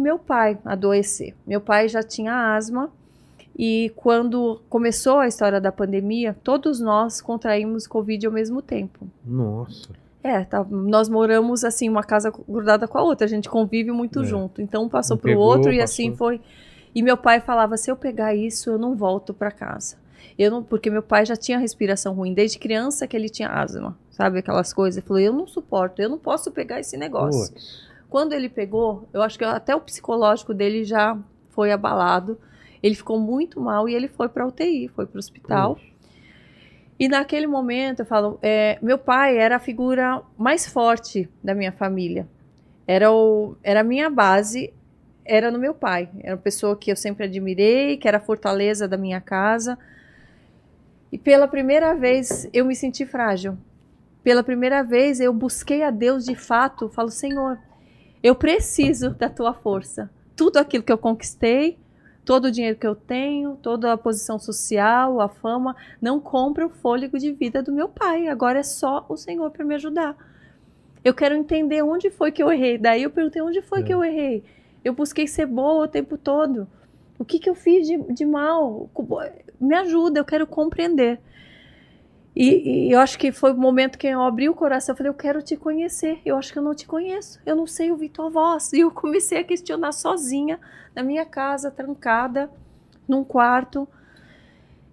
Meu pai adoecer. Meu pai já tinha asma e quando começou a história da pandemia, todos nós contraímos Covid ao mesmo tempo. Nossa. Nós moramos assim, uma casa grudada com a outra, a gente convive muito junto. Então um passou pro outro e assim foi. E meu pai falava, se eu pegar isso, eu não volto para casa. Eu não, porque meu pai já tinha respiração ruim, desde criança que ele tinha asma, sabe, aquelas coisas. Ele falou, eu não suporto, eu não posso pegar esse negócio. Quando ele pegou, eu acho que até o psicológico dele já foi abalado. Ele ficou muito mal e ele foi para UTI, foi para o hospital. E naquele momento, eu falo, meu pai era a figura mais forte da minha família. Era a minha base, era no meu pai. Era uma pessoa que eu sempre admirei, que era a fortaleza da minha casa. E pela primeira vez eu me senti frágil. Pela primeira vez eu busquei a Deus de fato. Falo, Senhor, eu preciso da tua força. Tudo aquilo que eu conquistei, todo o dinheiro que eu tenho, toda a posição social, a fama, não compra o fôlego de vida do meu pai. Agora é só o Senhor para me ajudar. Eu quero entender onde foi que eu errei. Daí eu perguntei, onde foi que eu errei? Eu busquei ser boa o tempo todo. O que eu fiz de mal? Me ajuda, eu quero compreender. E eu acho que foi o momento que eu abri o coração. Eu falei, eu quero te conhecer. Eu acho que eu não te conheço. Eu não sei ouvir tua voz. E eu comecei a questionar sozinha, na minha casa, trancada, num quarto.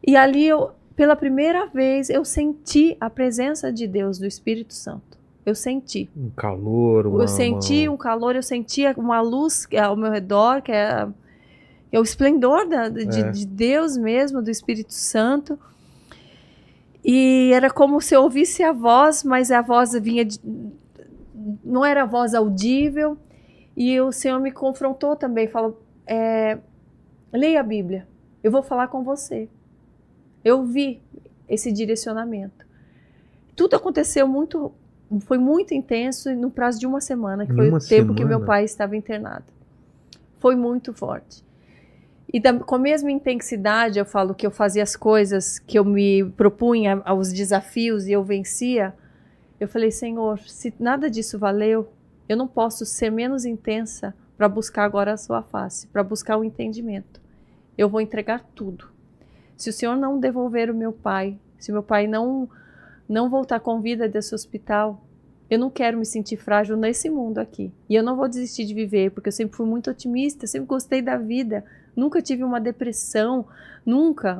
E ali, pela primeira vez, eu senti a presença de Deus, do Espírito Santo. Eu senti. Um calor, eu senti um calor, eu sentia uma luz ao meu redor, que é o esplendor de Deus mesmo, do Espírito Santo. E era como se eu ouvisse a voz, mas a voz vinha não era a voz audível. E o Senhor me confrontou também, falou, leia a Bíblia, eu vou falar com você. Eu vi esse direcionamento. Tudo aconteceu foi muito intenso no prazo de uma semana, que foi o tempo que meu pai estava internado. Foi muito forte. E com a mesma intensidade, eu falo que eu fazia as coisas que eu me propunha, aos desafios, e eu vencia. Eu falei, Senhor, se nada disso valeu, eu não posso ser menos intensa para buscar agora a sua face, para buscar o entendimento. Eu vou entregar tudo. Se o Senhor não devolver o meu pai, se meu pai não voltar com vida desse hospital, eu não quero me sentir frágil nesse mundo aqui. E eu não vou desistir de viver, porque eu sempre fui muito otimista, sempre gostei da vida. Nunca tive uma depressão, nunca.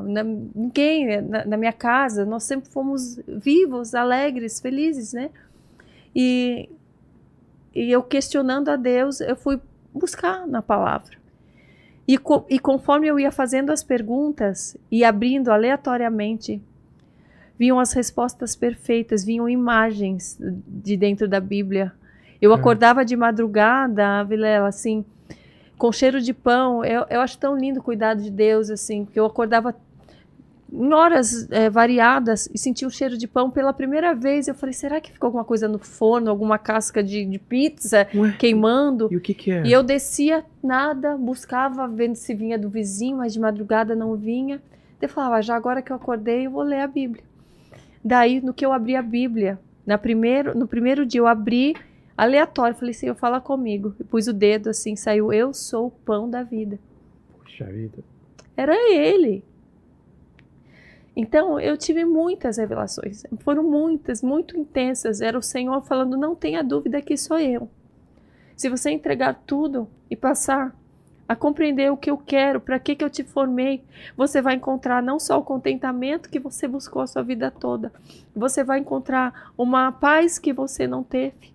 Ninguém na minha casa, nós sempre fomos vivos, alegres, felizes, né? E eu questionando a Deus, eu fui buscar na palavra. E conforme eu ia fazendo as perguntas e abrindo aleatoriamente, vinham as respostas perfeitas, vinham imagens de dentro da Bíblia. Eu acordava de madrugada, Vilela, assim, com cheiro de pão. Eu acho tão lindo o cuidado de Deus, assim, porque eu acordava em horas variadas e sentia o cheiro de pão pela primeira vez. Eu falei, será que ficou alguma coisa no forno, alguma casca de pizza queimando? E o que é? E eu descia, nada, buscava, vendo se vinha do vizinho, mas de madrugada não vinha. Eu falava, já agora que eu acordei, eu vou ler a Bíblia. Daí, no que eu abri a Bíblia, no primeiro dia eu abri, aleatório, falei, Senhor, fala comigo. E pus o dedo assim, saiu, eu sou o pão da vida. Puxa vida. Era ele. Então, eu tive muitas revelações, foram muitas, muito intensas. Era o Senhor falando, não tenha dúvida que sou eu. Se você entregar tudo e passar a compreender o que eu quero, para que eu te formei, você vai encontrar não só o contentamento que você buscou a sua vida toda, você vai encontrar uma paz que você não teve.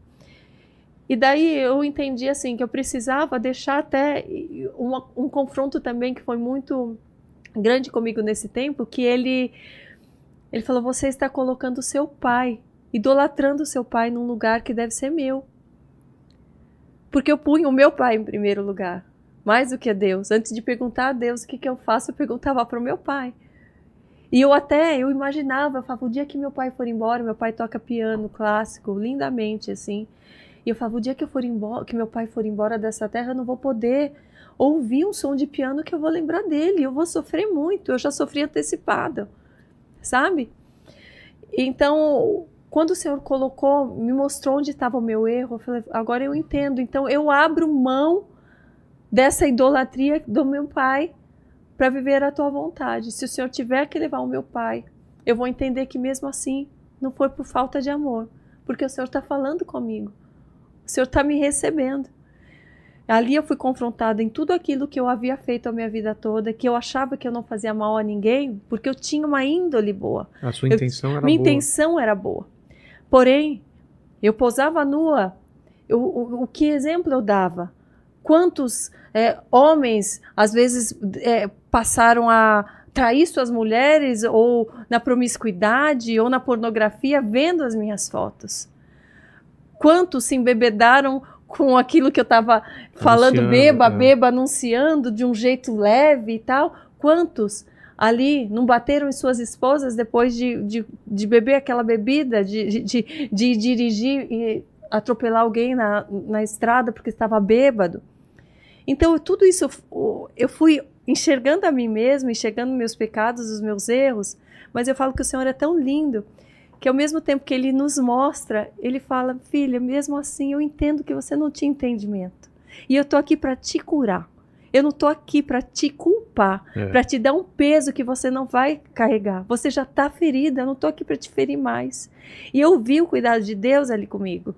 E daí eu entendi assim que eu precisava deixar até um confronto também que foi muito grande comigo nesse tempo, que ele falou, você está colocando o seu pai, idolatrando o seu pai num lugar que deve ser meu. Porque eu punho o meu pai em primeiro lugar, mais do que a Deus. Antes de perguntar a Deus o que eu faço, eu perguntava para o meu pai. E eu imaginava, eu falava, o dia que meu pai for embora, meu pai toca piano clássico, lindamente, assim. E eu falava, o dia que que meu pai for embora dessa terra, eu não vou poder ouvir um som de piano que eu vou lembrar dele. Eu vou sofrer muito, eu já sofri antecipado, sabe? Então, quando o Senhor me mostrou onde estava o meu erro, eu falei, agora eu entendo. Então, eu abro mão dessa idolatria do meu pai para viver a tua vontade. Se o Senhor tiver que levar o meu pai, eu vou entender que mesmo assim não foi por falta de amor, porque o Senhor está falando comigo. O Senhor está me recebendo. Ali eu fui confrontada em tudo aquilo que eu havia feito a minha vida toda, que eu achava que eu não fazia mal a ninguém, porque eu tinha uma índole boa. A sua intenção era boa. Minha intenção era boa. Porém, eu posava nua. O que exemplo eu dava? Quantos homens, às vezes, passaram a trair suas mulheres, ou na promiscuidade, ou na pornografia, vendo as minhas fotos? Quantos se embebedaram com aquilo que eu estava falando, beba, anunciando de um jeito leve e tal? Quantos ali não bateram em suas esposas depois de beber aquela bebida, de dirigir e atropelar alguém na estrada porque estava bêbado? Então, tudo isso eu fui enxergando a mim mesma, enxergando meus pecados, os meus erros, mas eu falo que o Senhor é tão lindo, que ao mesmo tempo que Ele nos mostra, Ele fala: filha, mesmo assim eu entendo que você não tinha entendimento, e eu estou aqui para te curar. Eu não estou aqui para te culpar, para te dar um peso que você não vai carregar. Você já está ferida, eu não estou aqui para te ferir mais. E eu vi o cuidado de Deus ali comigo.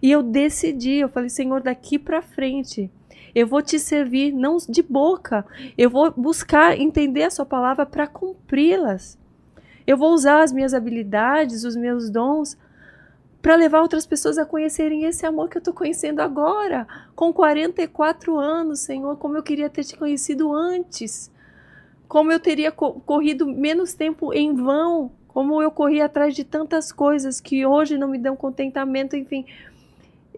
E eu decidi, eu falei: Senhor, daqui para frente, eu vou te servir, não de boca. Eu vou buscar entender a sua palavra para cumpri-las. Eu vou usar as minhas habilidades, os meus dons, para levar outras pessoas a conhecerem esse amor que eu estou conhecendo agora, com 44 anos, Senhor, como eu queria ter te conhecido antes, como eu teria corrido menos tempo em vão, como eu corri atrás de tantas coisas que hoje não me dão contentamento, enfim.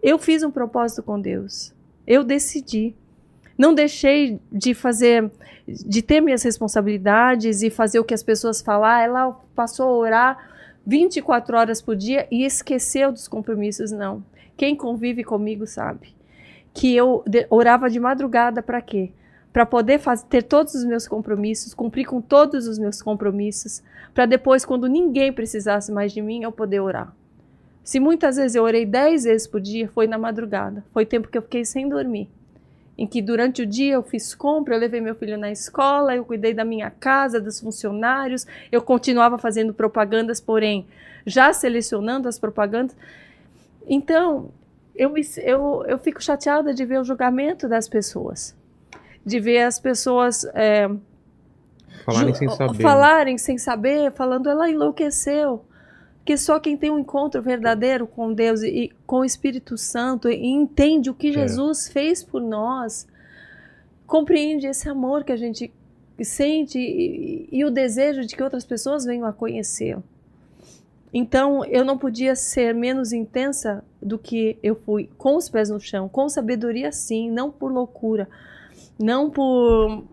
Eu fiz um propósito com Deus, eu decidi. Não deixei de ter minhas responsabilidades e fazer o que as pessoas falam. Ela passou a orar 24 horas por dia e esqueceu dos compromissos. Não. Quem convive comigo sabe que eu orava de madrugada para quê? Para poder ter todos os meus compromissos, cumprir com todos os meus compromissos, para depois, quando ninguém precisasse mais de mim, eu poder orar. Se muitas vezes eu orei 10 vezes por dia, foi na madrugada. Foi tempo que eu fiquei sem dormir. Em que durante o dia eu fiz compra, eu levei meu filho na escola, eu cuidei da minha casa, dos funcionários, eu continuava fazendo propagandas, porém já selecionando as propagandas. Então, eu fico chateada de ver o julgamento das pessoas, de ver as pessoas falarem sem saber, falando: ela enlouqueceu. Porque só quem tem um encontro verdadeiro com Deus e com o Espírito Santo e entende o que Jesus fez por nós, compreende esse amor que a gente sente e o desejo de que outras pessoas venham a conhecê-lo. Então, eu não podia ser menos intensa do que eu fui, com os pés no chão, com sabedoria sim, não por loucura, não por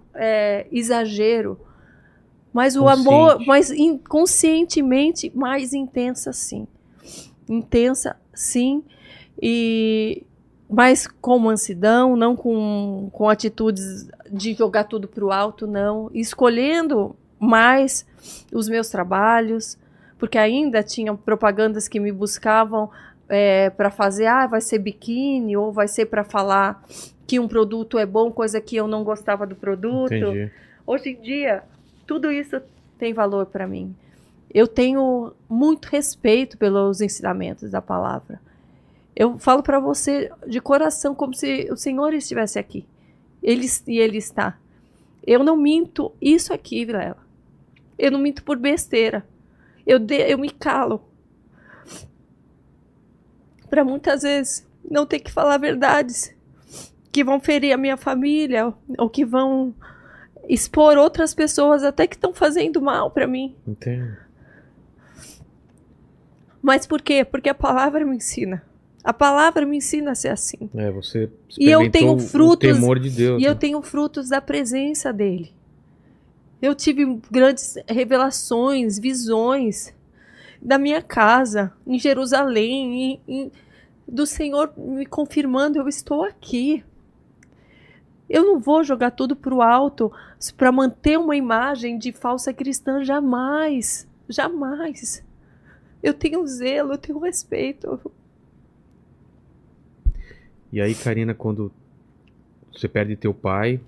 exagero, mas o amor, mas inconscientemente mais intensa sim. Intensa sim, mas com mansidão, não com atitudes de jogar tudo para o alto, não. Escolhendo mais os meus trabalhos, porque ainda tinham propagandas que me buscavam para fazer, vai ser biquíni, ou vai ser para falar que um produto é bom, coisa que eu não gostava do produto. Entendi. Hoje em dia, tudo isso tem valor para mim. Eu tenho muito respeito pelos ensinamentos da palavra. Eu falo para você de coração, como se o Senhor estivesse aqui. Ele está. Eu não minto isso aqui, Vilela. Eu não minto por besteira. Eu me calo. Para muitas vezes não ter que falar verdades que vão ferir a minha família ou que vão expor outras pessoas até que estão fazendo mal para mim. Entendo. Mas por quê? Porque a palavra me ensina. A palavra me ensina a ser assim. Você experimentou e eu tenho frutos, o temor de Deus. E eu tenho frutos da presença dele. Eu tive grandes revelações, visões da minha casa, em Jerusalém, do Senhor me confirmando: eu estou aqui. Eu não vou jogar tudo para o alto para manter uma imagem de falsa cristã, jamais, jamais. Eu tenho zelo, eu tenho respeito. E aí, Karina, quando você perde teu pai.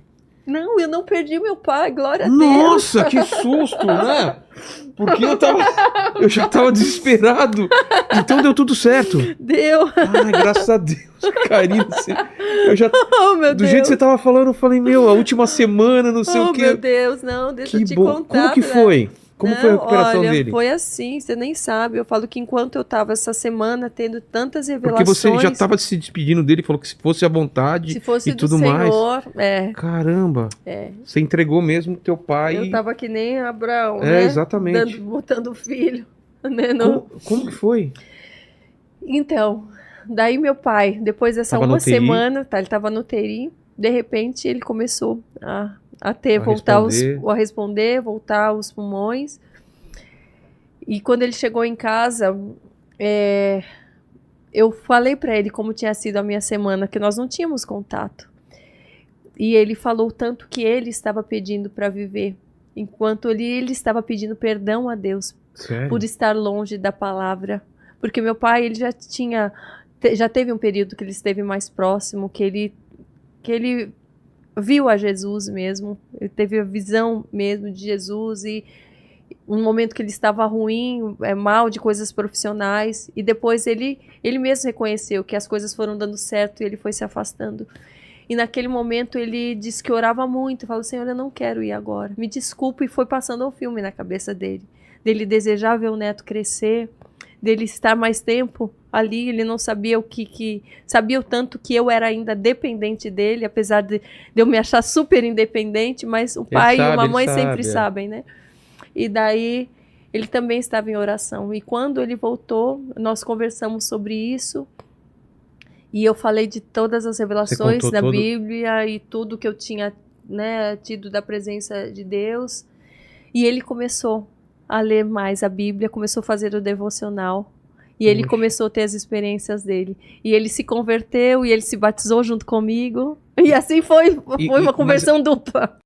Não, eu não perdi meu pai, glória a Deus. Nossa, que susto, né? Porque eu já tava desesperado. Então deu tudo certo. Deu. Ai, graças a Deus, Karina. Eu já, Oh, meu do Deus. jeito que você tava falando, eu falei, a última semana, não sei o quê. Oh, meu Deus, não, deixa eu te contar. Como que foi? Como foi a recuperação olha, dele? Foi assim, você nem sabe. Eu falo que enquanto eu tava essa semana tendo tantas revelações... Porque você já tava se despedindo dele, falou que se fosse à vontade se fosse e do tudo Senhor, mais. Caramba. Você entregou mesmo teu pai. Eu tava que nem Abraão, né? Exatamente. Botando o filho. Né? Como que foi? Então, daí meu pai, depois dessa uma semana, ele tava no UTI, de repente ele começou a responder, voltar os pulmões. E quando ele chegou em casa, eu falei para ele como tinha sido a minha semana, que nós não tínhamos contato. E ele falou tanto que ele estava pedindo para viver, enquanto ele estava pedindo perdão a Deus. Sério? Por estar longe da palavra. Porque meu pai, ele já teve um período que ele esteve mais próximo, que ele viu a Jesus mesmo, ele teve a visão mesmo de Jesus, e um momento que ele estava ruim, mal de coisas profissionais, e depois ele mesmo reconheceu que as coisas foram dando certo e ele foi se afastando. E naquele momento ele disse que orava muito, falou, Senhor, eu não quero ir agora, me desculpa, e foi passando um filme na cabeça dele desejar ver o neto crescer, dele estar mais tempo ali. Ele não sabia sabia o tanto que eu era ainda dependente dele, apesar de eu me achar super independente, mas o pai e uma mãe sempre sabem, né? E daí ele também estava em oração, e quando ele voltou, nós conversamos sobre isso, e eu falei de todas as revelações da Bíblia e tudo que eu tinha, né, tido da presença de Deus, e ele começou a ler mais a Bíblia, começou a fazer o devocional, e ele começou a ter as experiências dele, e ele se converteu, e ele se batizou junto comigo, e assim foi uma conversão dupla.